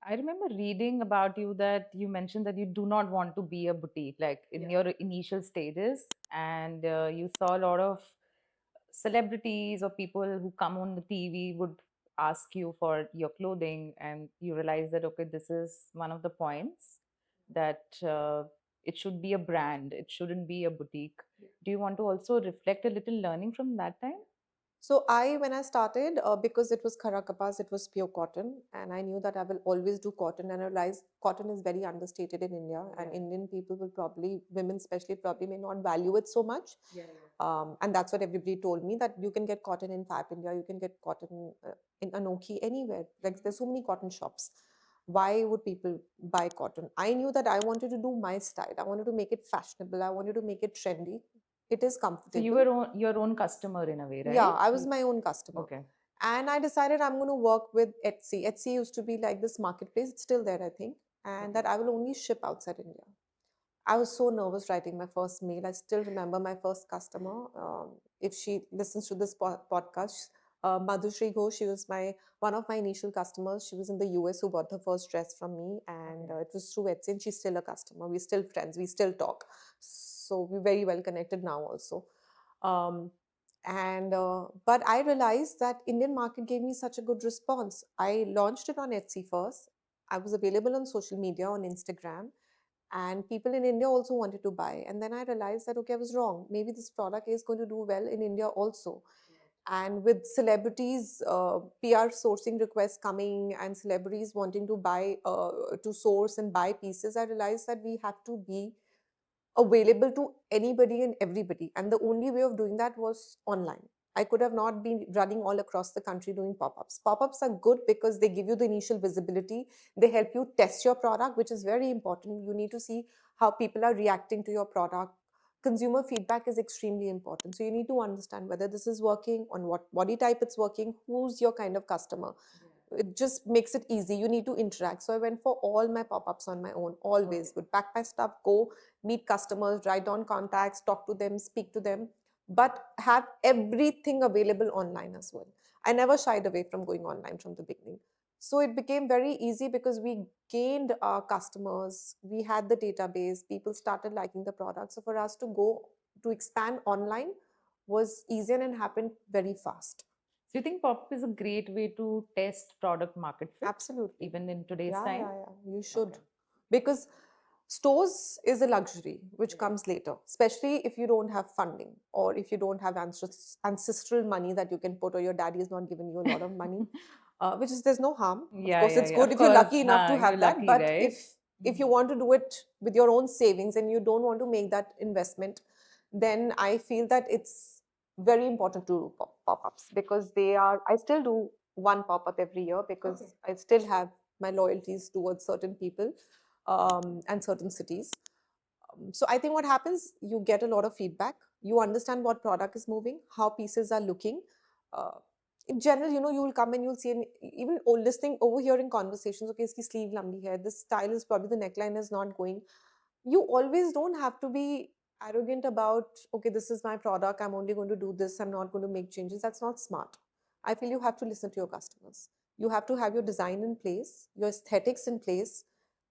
I remember reading about you that you mentioned that you do not want to be a boutique, like in Yeah. your initial stages, and you saw a lot of celebrities or people who come on the TV would ask you for your clothing, and you realize that okay, this is one of the points that it should be a brand, it shouldn't be a boutique. Do you want to also reflect a little learning from that time? When I started, because it was Khara Kapas, it was pure cotton, and I knew that I will always do cotton. And I realized cotton is very understated in India, and Yeah. Indian people will probably, women especially, probably may not value it so much. And that's what everybody told me, that you can get cotton in Fab India, you can get cotton in Anoki, anywhere. Like there's so many cotton shops. Why would people buy cotton? I knew that I wanted to do my style. I wanted to make it fashionable. I wanted to make it trendy. It is So you comfortable. were your own customer in a way, Yeah, right? I was my own customer. Okay. And I decided I'm going to work with Etsy. Etsy used to be like this marketplace. It's still there, I think. And that I will only ship outside India. I was so nervous writing my first mail. I still remember my first customer. If she listens to this podcast, Madhushri Ghosh, she was one of my initial customers. She was in the US who bought the first dress from me, and it was through Etsy. And she's still a customer. We're still friends. We still talk. So we're very well connected now also. Um, but I realized that Indian market gave me such a good response. I launched it on Etsy first. I was available on social media on Instagram, and people in India also wanted to buy. And then I realized that okay, I was wrong. Maybe this product is going to do well in India also. And with celebrities, PR sourcing requests coming, and celebrities wanting to buy, to source and buy pieces, I realized that we have to be available to anybody and everybody. And the only way of doing that was online. I could have not been running all across the country doing pop ups. Pop ups are good because they give you the initial visibility, they help you test your product, which is very important. You need to see how people are reacting to your product. Consumer feedback is extremely important. So you need to understand whether this is working, on what body type it's working, who's your kind of customer. It just makes it easy. You need to interact. So I went for all my pop-ups on my own, always would pack my stuff, go meet customers, write down contacts, talk to them, speak to them, but have everything available online as well. I never shied away from going online from the beginning. So it became very easy because we gained our customers, we had the database, people started liking the product. So for us to go to expand online was easier and happened very fast. So you think pop-up is a great way to test product market fit, Absolutely. even in today's Yeah, time? yeah, yeah. You should. Okay. Because stores is a luxury which comes later, especially if you don't have funding or if you don't have ancestral money that you can put, or your daddy is not giving you a lot of money, which is, there's no harm. Of Yeah, course, yeah, it's yeah. good Of if you're course, lucky enough to huh, you're have that. lucky, But right? if you want to do it with your own savings and you don't want to make that investment, then I feel that it's very important to do pop-ups, because they are, I still do one pop-up every year because I still have my loyalties towards certain people, and certain cities. So I think what happens, you get a lot of feedback, you understand what product is moving, how pieces are looking. Uh, in general, you will come and you'll see, and even listening, overhearing conversations. Okay, iski sleeve lambi hai. This style is probably, the neckline is not going. You always don't have to be arrogant about, okay, this is my product, I'm only going to do this, I'm not going to make changes. That's not smart. I feel you have to listen to your customers. You have to have your design in place, your aesthetics in place.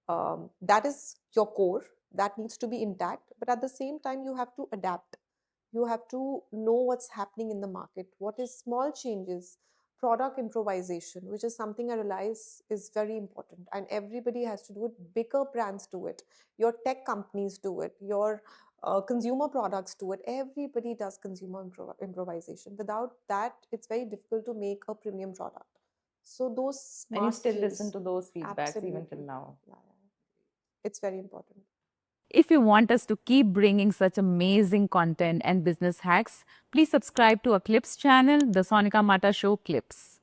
That is your core, that needs to be intact, but at the same time you have to adapt. You have to know what's happening in the market, what is small changes, product improvisation, which is something I realize is very important, and everybody has to do it. Bigger brands do it, your tech companies do it, your consumer products do it. Everybody does consumer improvisation. Without that, it's very difficult to make a premium product. So those And you smart still listen cues, to those feedbacks even till absolutely, now. yeah, yeah. It's very important. If you want us to keep bringing such amazing content and business hacks, please subscribe to our Clips channel, The Sonika Mata Show Clips.